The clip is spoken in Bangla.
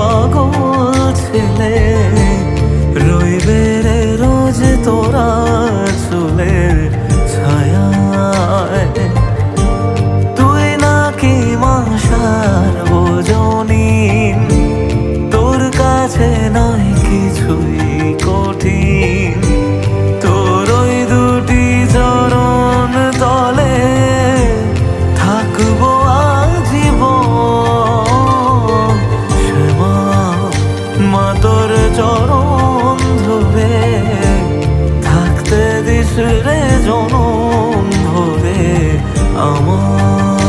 পাগল ছেলে রইবে রে রোজ তোরা চুলের ছায়ায়। তুই নাকি মাসার বোঝনিন, তোর কাছে নাই কিছুই কঠিন। তোর ওই দুটি চরণ তলে থাকবো আজীবন। শ্যামা মা তোর চরণ ধরে থাকতে দিস রে জনম ভরে আমার।